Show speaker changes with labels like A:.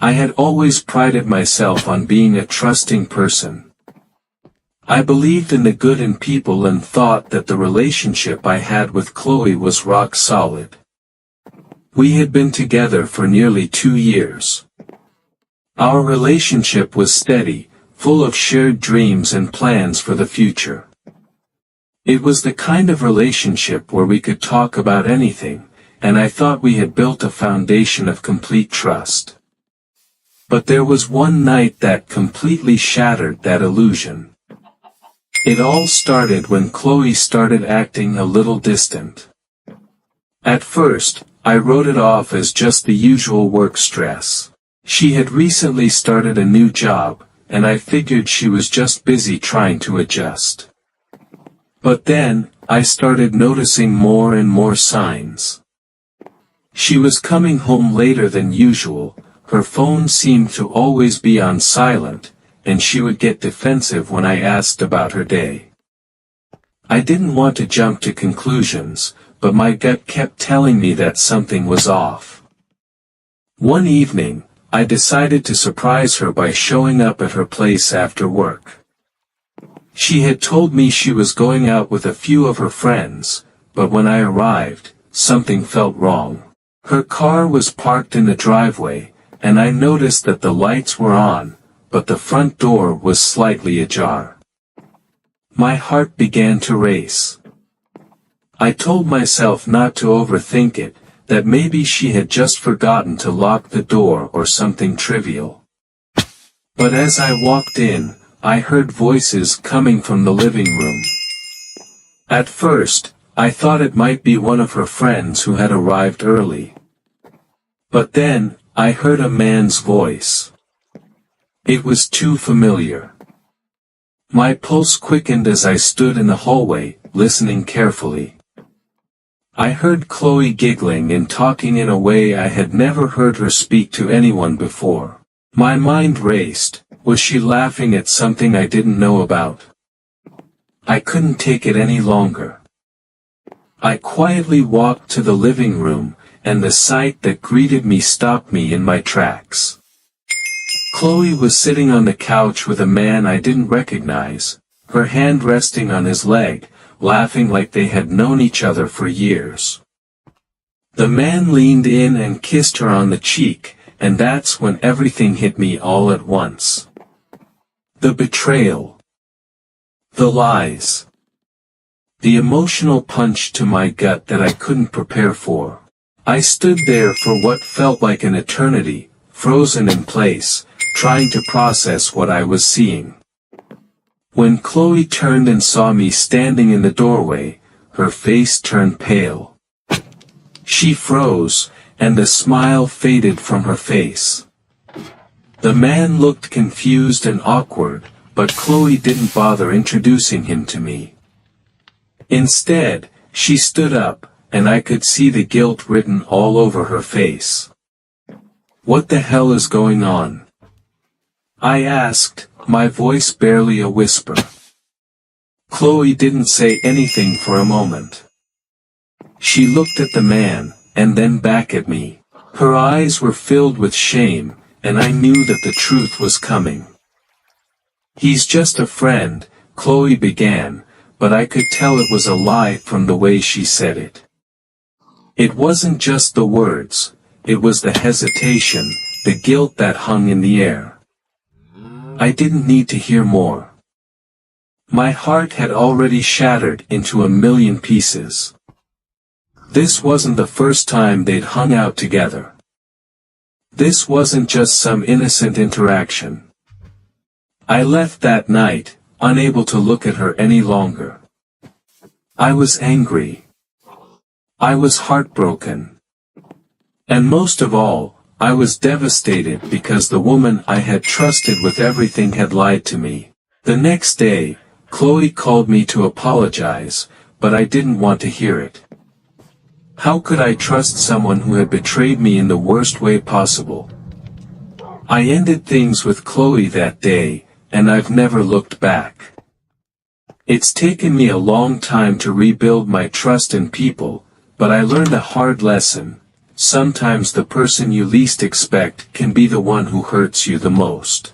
A: I had always prided myself on being a trusting person. I believed in the good in people and thought that the relationship I had with Chloe was rock solid. We had been together for nearly 2 years. Our relationship was steady, full of shared dreams and plans for the future. It was the kind of relationship where we could talk about anything, and I thought we had built a foundation of complete trust. But there was one night that completely shattered that illusion. It all started when Chloe started acting a little distant. At first, I wrote it off as just the usual work stress. She had recently started a new job, and I figured she was just busy trying to adjust. But then, I started noticing more and more signs. She was coming home later than usual, her phone seemed to always be on silent, and she would get defensive when I asked about her day. I didn't want to jump to conclusions, but my gut kept telling me that something was off. One evening, I decided to surprise her by showing up at her place after work. She had told me she was going out with a few of her friends, but when I arrived, something felt wrong. Her car was parked in the driveway, and I noticed that the lights were on, but the front door was slightly ajar. My heart began to race. I told myself not to overthink it, that maybe she had just forgotten to lock the door or something trivial. But as I walked in, I heard voices coming from the living room. At first, I thought it might be one of her friends who had arrived early. But then, I heard a man's voice. It was too familiar. My pulse quickened as I stood in the hallway, listening carefully. I heard Chloe giggling and talking in a way I had never heard her speak to anyone before. My mind raced. Was she laughing at something I didn't know about? I couldn't take it any longer. I quietly walked to the living room, and the sight that greeted me stopped me in my tracks. Chloe was sitting on the couch with a man I didn't recognize, her hand resting on his leg, laughing like they had known each other for years. The man leaned in and kissed her on the cheek, and that's when everything hit me all at once. The betrayal. The lies. The emotional punch to my gut that I couldn't prepare for. I stood there for what felt like an eternity, frozen in place, trying to process what I was seeing. When Chloe turned and saw me standing in the doorway, her face turned pale. She froze, and the smile faded from her face. The man looked confused and awkward, but Chloe didn't bother introducing him to me. Instead, she stood up, and I could see the guilt written all over her face. "What the hell is going on?" I asked, my voice barely a whisper. Chloe didn't say anything for a moment. She looked at the man, and then back at me. Her eyes were filled with shame, and I knew that the truth was coming. "He's just a friend," Chloe began, but I could tell it was a lie from the way she said it. It wasn't just the words, it was the hesitation, the guilt that hung in the air. I didn't need to hear more. My heart had already shattered into a million pieces. This wasn't the first time they'd hung out together. This wasn't just some innocent interaction. I left that night, unable to look at her any longer. I was angry. I was heartbroken. And most of all, I was devastated because the woman I had trusted with everything had lied to me. The next day, Chloe called me to apologize, but I didn't want to hear it. How could I trust someone who had betrayed me in the worst way possible? I ended things with Chloe that day, and I've never looked back. It's taken me a long time to rebuild my trust in people, but I learned a hard lesson. Sometimes the person you least expect can be the one who hurts you the most.